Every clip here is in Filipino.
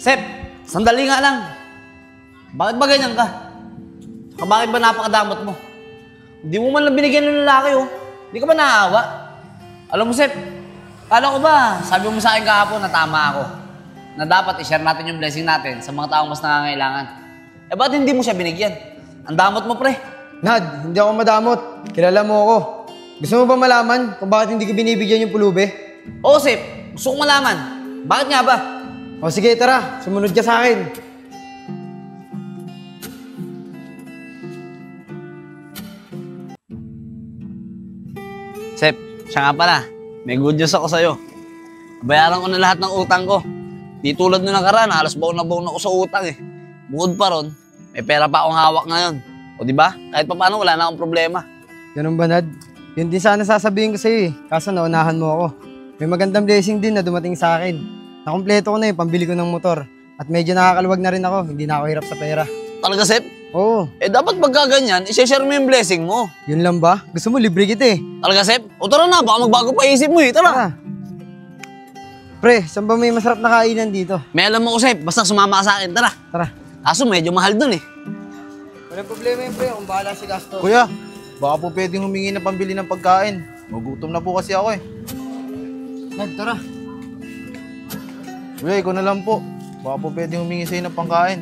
Sep, sandali nga lang. Bakit ba ganyan ka? Bakit ba napakadamot mo? Hindi mo man lang binigyan ng lalaki, oh. Hindi ka ba naaawa? Alam mo, Sep, kala ko ba, sabi mo sa akin kahapon na tama ako. Na dapat i-share natin yung blessing natin sa mga taong mas nangangailangan. Eh, ba't hindi mo siya binigyan? Ang damot mo, pre. Nad, hindi ako madamot. Kilala mo ako. Gusto mo ba malaman kung bakit hindi ko binibigyan yung pulube? Oo, Sep. Gusto kong malaman. Bakit nga ba? O sige, tara. Sumunod ka sa akin. Sep, siya nga pala. May good news ako sa'yo. Bayaran ko na lahat ng utang ko. Di tulad nung nakaraan, halos baon na baon ako sa utang eh. Bukod pa ron, may pera pa akong hawak ngayon. O di ba? Kahit pa paano, wala na akong problema. Ganun ba, Nad? Yun din sana sasabihin ko sa'yo eh. Kaso naunahan mo ako. May magandang blessing din na dumating sa akin. Nakompleto ko na yung pambili ko ng motor. At medyo nakakaluwag na rin ako. Hindi na ako hirap sa pera. Talaga, Sep? Oo. Eh dapat pagkaganyan, i-share mo yung blessing mo. Yun lang ba? Gusto mo libre kita eh. Talaga, Sep? O tara na, baka magbago pa isip mo eh. Tara. Tara. Pre, saan ba may masarap na kainan dito? May alam mo ko, Sep. Basta sumama ka sa akin. Tara. Tara. Kaso medyo mahal dun eh. Walang problema yun, pre. Kung bahala si Gastos. Kuya, baka po pwedeng humingi na pambili ng pagkain. Magutom na po kasi ako eh. Nad, tara. Kuya, ikaw na lang po. Baka po pwedeng humingi sa'yo ng pangkain.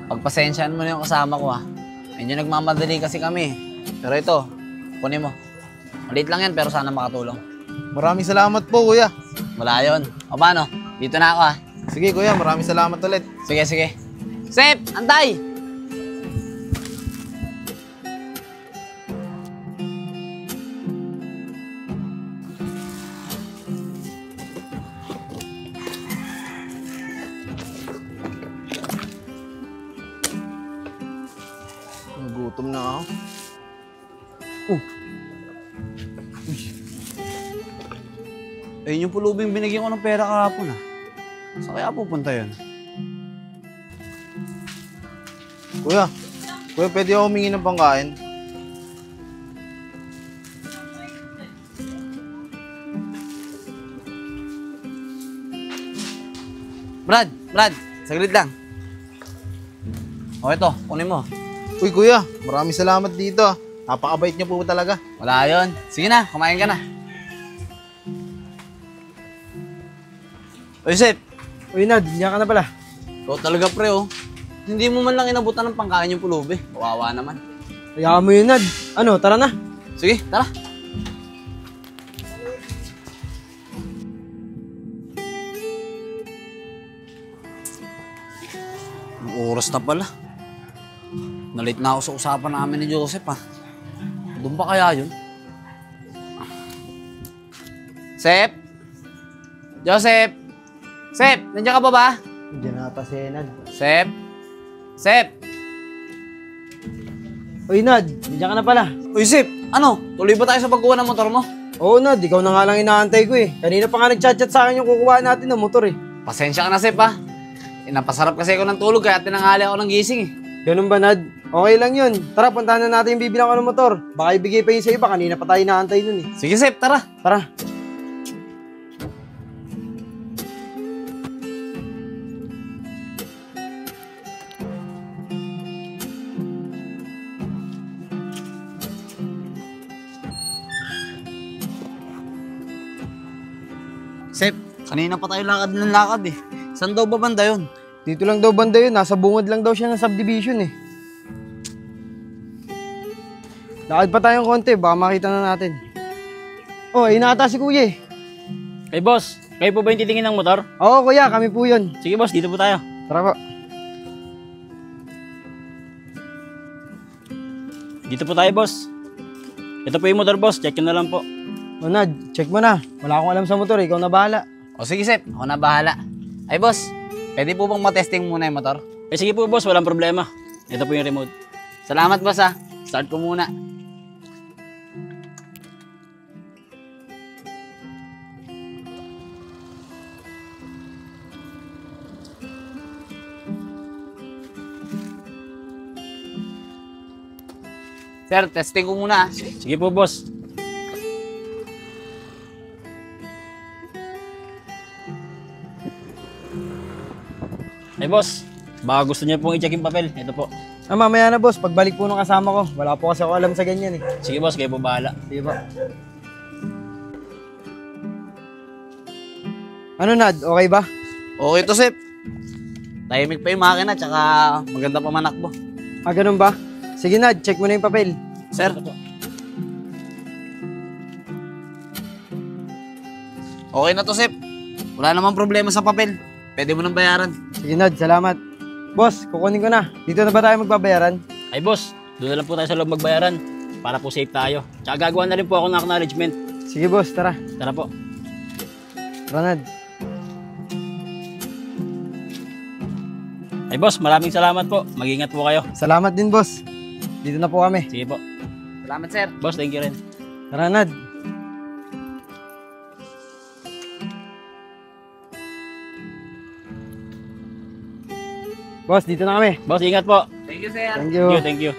Pagpasensyaan mo na yung kasama ko ha. Medyo nagmamadali kasi kami. Pero ito, kunin mo. Maliit lang yan pero sana makatulong. Maraming salamat po, kuya. Wala yun. O paano? Dito na ako ha. Sige, kuya. Maraming salamat ulit. Sige, sige. Sep, antay! Nagutom na ako. Ayun yung pulubing binigyan ko ng pera kahapon ah. Saan kaya pupunta yun? Kuya, pwede ako humingi ng pangkain? Brad, saglit lang. O ito, kunin mo. Uy, kuya. Maraming salamat dito. Napakabait niyo po talaga. Wala yun. Sige na, kumain ka na. Oy, Sep. Uy, Nad, diyan ka na pala. Ikaw talaga pre oh. Hindi mo man lang inabutan ng pangkain yung pulubi. Kawawa naman. Hayaan mo yun, Nad. Ano, tara na. Sige, tara. Ang oras na pala. Nalit na ako sa usapan namin ni Joseph ha. Doon ba kaya yun? Sep? Joseph? Sep, nandiyan ka pa ba? Diyan na ata si Nad. Sep? Sep? Uy, Nad, diyan ka na pala. Uy, Sep, ano? Tuloy ba tayo sa pagkuha ng motor mo? Oo, Nad, ikaw na nga lang inaantay ko eh. Kanina pa nga nag-chat-chat sa akin yung kukuha natin ng motor eh. Pasensya ka na, Sep ha. Napasarap kasi ako ng tulog kaya tinanghali ako ng gising eh. Ganun ba, Nad? Okay lang yun. Tara, puntahan na natin yung bibilang ko ng motor. Baka ibigay pa yun sa iba. Kanina pa tayo inaantay nun eh. Sige, Sep, tara. Tara. Sep, kanina pa tayo lakad ng lakad eh. Saan daw ba banda yun? Dito lang daw banda yun. Nasa bungod lang daw siya ng subdivision eh. Lakad pa tayong konti. Baka makita na natin. Oh, ayun na ata si Kuya eh. Hey boss, kayo po ba yung titingin ng motor? Oo, Kuya. Kami po yun. Sige boss, dito po tayo. Tara po. Dito po tayo boss. Ito po yung motor boss, check nyo na lang po. O, Nad, check mo na. Wala akong alam sa motor. Ikaw na bahala. O sige, Sep, ako na bahala. Ay, boss, pwede po bang matesting muna yung motor? Eh sige po boss, walang problema. Ito po yung remote. Salamat, boss ha. Start ko muna. Sir, testing ko muna. Sige po boss. Ay boss, baka gusto niyo pong i-check yung papel. Ito po. Mamaya na boss, pagbalik po nung kasama ko. Wala po kasi ako alam sa ganyan eh. Sige boss, kayo po bahala. Sige ba? Ano Nad, okay ba? Okay to, Sep. Tahimik pa yung makina, tsaka maganda pa manakbo. Ganun ba? Sige Nad, check mo na yung papel. Sir, Ito po. okay na to, Sep. Wala namang problema sa papel. Pwede mo nang bayaran. Sige Nad, salamat. Boss, kukunin ko na. Dito na ba tayo magbabayaran? Ay boss, doon na lang po tayo sa loob magbayaran. Para po safe tayo. Tsaka gagawa na rin po ako ng acknowledgement. Sige boss, tara. Tara po. Tara Nad. Ay boss, maraming salamat po. Mag-ingat po kayo. Salamat din boss. Dito na po kami. Sige po. Salamat, sir. Boss, thank you rin. Tara Nad. Boss, dito na kami. Boss, ingat po. Thank you, sir. Thank Thank you. you, thank you.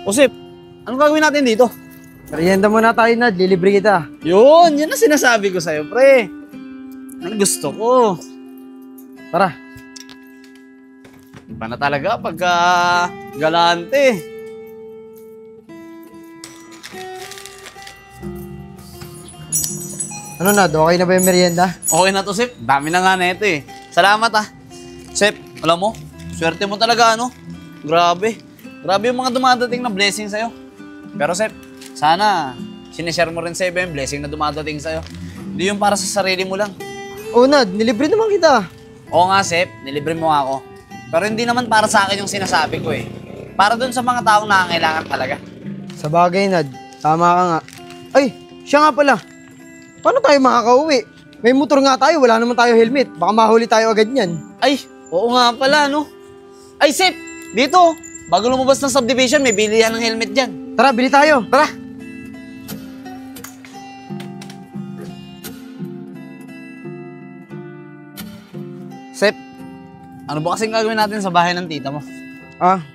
O, Sep, anong gagawin natin dito? Merienda muna tayo Nad, lilibre kita. Yun ang sinasabi ko sa'yo, pre. Ang gusto ko. Tara. Iba na talaga pagka galante. Ano Nad, okay na ba yung merienda? Okay na to, Sep. Dami na nga na ito eh. Salamat ah. Sep, alam mo, swerte mo talaga, ano? Grabe. Grabe yung mga dumadating na blessing sa'yo. Pero Sep, sana sinishare mo rin sa iba yung blessing na dumadating sa'yo. Hindi yung para sa sarili mo lang. Oo Nad, nilibre naman kita. Oo nga, Sep, nilibre mo nga ako. Pero hindi naman para sa akin yung sinasabi ko eh. Para dun sa mga taong nangangailangan talaga. Sa bagay Nad, tama ka nga. Ay, siya nga pala. Paano tayo makakauwi? May motor nga tayo, wala naman tayo helmet. Baka mahuli tayo agad niyan. Ay, oo nga pala, no? Ay, Sep, dito. Bago lumabas ng subdivision, may bilihan ng helmet dyan. Tara, bili tayo. Tara! Sep, ano ba kasing gagawin natin sa bahay ng tita mo?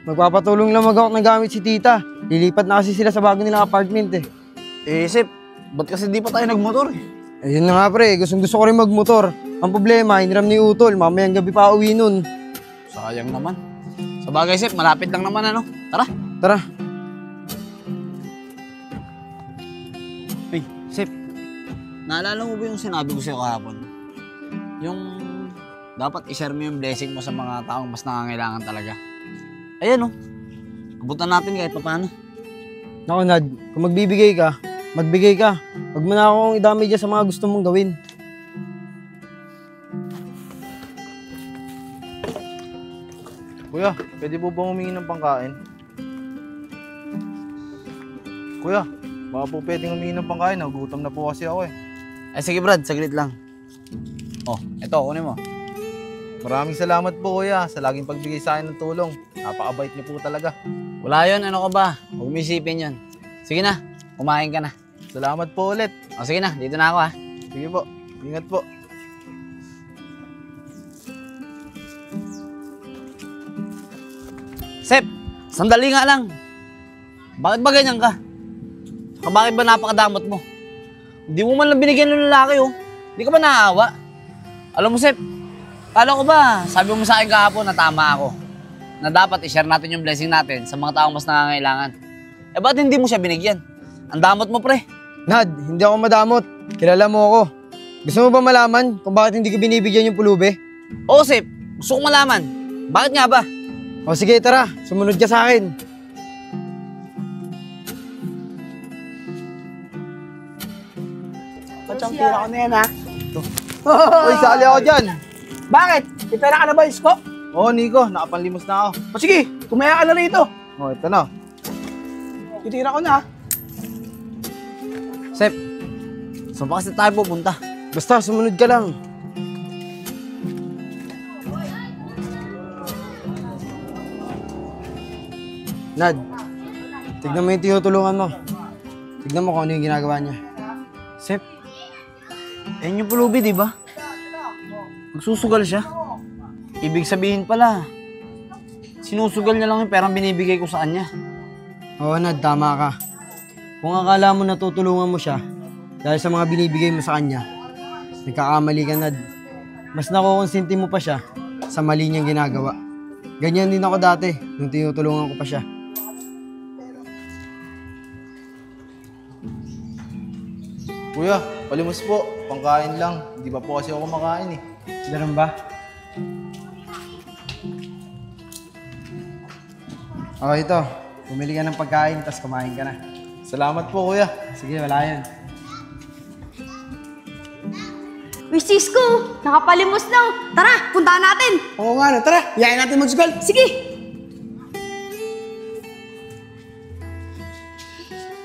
Magpapatulong lang mag-out ng gamit si tita. Lilipat na kasi sila sa bago nilang apartment eh. Eh, Sep, ba't kasi di pa tayo nagmotor eh? Ayun na nga pre, gusto ko rin magmotor. Ang problema, hiniram ni Utol, mamayang gabi pa uwi nun. Sayang naman. Sa bagay, Sep, malapit lang naman ano. Tara! Tara. Ay, Sep, naalala mo ba yung sinabi ko sa'yo kahapon? Yung dapat i-share mo yung blessing mo sa mga taong mas nangangailangan talaga. Ayan oh, abutan natin kahit paano. Naku Nad, kung magbibigay ka, magbigay ka. Huwag mo na akong idamay dyan sa mga gusto mong gawin. Kuya, pwede po bang humingi ng pangkain? Kuya, baka po pwedeng humingi ng pangkain. Nagugutom na po kasi ako eh. Ay sige Brad, saglit lang. Oh, eto, kunin mo. Maraming salamat po kuya sa laging pagbigay sa akin ng tulong. Napakabait niyo po talaga. Wala yun, ano ka ba? Huwag mo isipin yun. Sige na, kumain ka na. Salamat po ulit. O sige na, dito na ako ha. Sige po, ingat po. Sep, sandali nga lang. Bakit ba ganyan ka? Saka bakit ba napakadamot mo? Hindi mo man lang binigyan ng lalaki oh. Hindi ka ba naaawa? Alam mo Sep, kala ko ba, sabi mo sa akin kahapon na tama ako. Na dapat i-share natin yung blessing natin sa mga taong mas nangangailangan. Eh ba't hindi mo siya binigyan? Ang damot mo pre. Nad, hindi ako madamot. Kilala mo ako. Gusto mo ba malaman kung bakit hindi ko binibigyan yung pulube? Oo Sep, gusto kong malaman. Bakit nga ba? O sige, tara. Sumunod ka sa akin. Patsang tira ko na yan, ha? Uy, sali ako dyan. Bakit? May pera ka na ba, Isko? Oo, Nico, nakapanlimos na ako. O sige, tumaya ka na rito. Oh, ito na. Titira ko na, ha? Sep, saan pa kasi tayo pupunta? Basta, sumunod ka lang. Nad, tignan mo yung tinutulungan mo. Tignan mo kung ano yung ginagawa niya. Sep, ayun yung pulubi, di ba? Magsusugal siya. Ibig sabihin pala, sinusugal niya lang yung perang binibigay ko sa kanya. Oo, Nad, tama ka. Kung akala mo natutulungan mo siya, dahil sa mga binibigay mo sa kanya, nagkakamali ka, Nad. Mas nakukonsinti mo pa siya sa mali niyang ginagawa. Ganyan din ako dati nung tinutulungan ko pa siya. Kuya, palimos po. Pangkain lang. Hindi pa po kasi ako kumakain eh. Ganun ba? O ito, bumili ka ng pagkain, tapos kumain ka na. Salamat po, kuya. Sige, wala yan. Uy, Cisco! Nakapalimos na! Oh. Tara, puntahan natin! Oo nga, no. Tara, iyayin natin magsugal. Sige!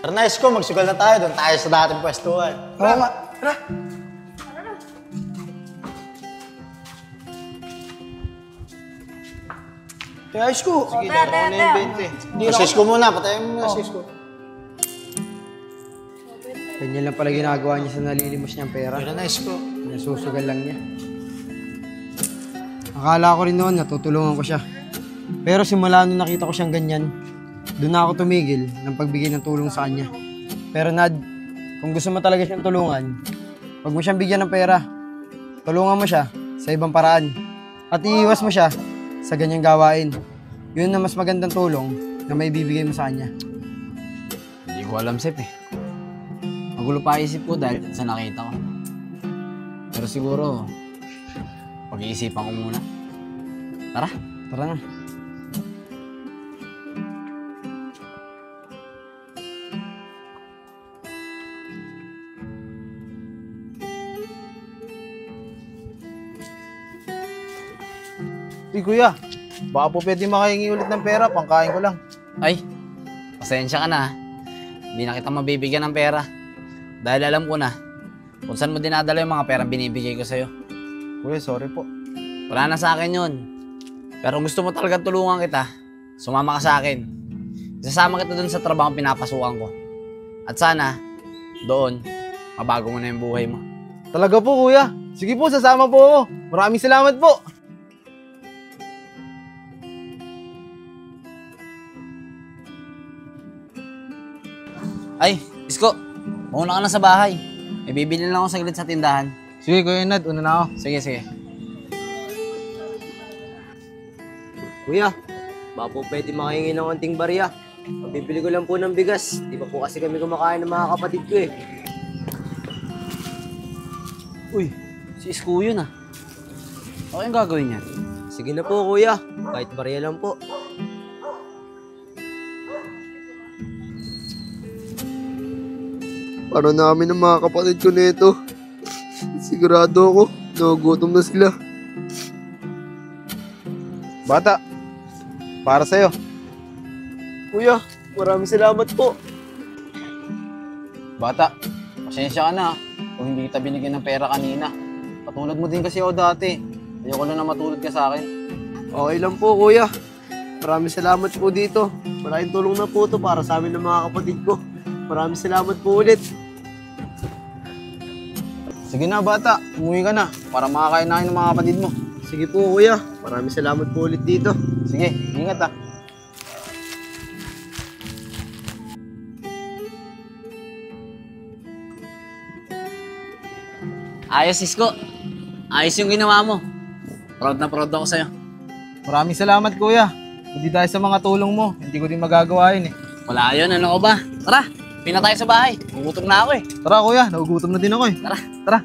Tara na, Isko, magsugal na tayo. Doon tayo sa dating pwestuhan. Oo nga, tara. Kaya Isko, Sige, laro ko na yung 20. Sisko muna, patayin mo muna, Sisko. Ganyan lang pala ginagawa niya sa nalilimos niyang pera. Tara na, Isko. Nasusugal lang niya. Akala ko rin noon, natutulungan ko siya. Pero simula nung nakita ko siyang ganyan, doon na ako tumigil ng pagbigay ng tulong sa kanya. Pero Nad, kung gusto mo talaga siyang tulungan, huwag mo siyang bigyan ng pera. Tulungan mo siya sa ibang paraan. At iiwas mo siya sa ganyang gawain. Yun na mas magandang tulong na may bibigay mo sa kanya. Hindi ko alam, Sep eh. Magulo pa isip ko dahil sa nakita ko. Pero siguro, pag-iisipan ko muna. Tara. Tara na. Uy, kuya. Baka po pwede makahingi ulit ng pera. Pangkain ko lang. Ay, pasensya ka na. Hindi na kita mabibigyan ng pera. Dahil alam ko na kung saan mo dinadala yung mga perang binibigay ko sa'yo. Kuya, sorry po. Wala na sa akin yun. Pero gusto mo talagang tulungan kita, sumama ka sa akin. Isasama kita dun sa trabaho pinapasukan ko. At sana, doon, mabago mo na yung buhay mo. Talaga po, kuya. Sige po, sasama po ako. Maraming salamat po. Ay, Isko, mauna ka na sa bahay. May bibili lang ako saglit sa tindahan. Sige, kuya Nad. Una na ako. Sige, sige. Kuya, baka po pwede makahingi ng konting barya. Pabibili ko lang po ng bigas. Di pa po kasi kami kumakain ng mga kapatid ko eh. Uy, si Isko yun ah. Ano yung gagawin niya? Sige na po kuya, kahit barya lang po. Para namin ang mga kapatid ko nito. Sigurado ako, nagugutom na sila. Bata, para sa'yo. Kuya, maraming salamat po. Bata, pasensya ka na ah, kung hindi kita binigyan ng pera kanina. Patulad mo din kasi ako dati. Ayoko na matulad ka sa akin. Okay lang po kuya. Maraming salamat po dito. Maraming tulong na po to para sa amin ng mga kapatid ko. Maraming salamat po ulit. Sige na, bata. Umuwi ka na para makakain na kayo ng mga kapatid mo. Sige po kuya, maraming salamat po ulit dito. Sige, ingat ah. Ayos, Isko. Ayos yung ginawa mo. Proud na proud ako sa'yo. Maraming salamat, kuya. Hindi dahil sa mga tulong mo, hindi ko din magagawa yun eh. Wala yun, ano ko ba? Tara, pina tayo sa bahay. Gugutom na ako eh. Tara, kuya. Nagugutom na din ako eh. Tara. Tara.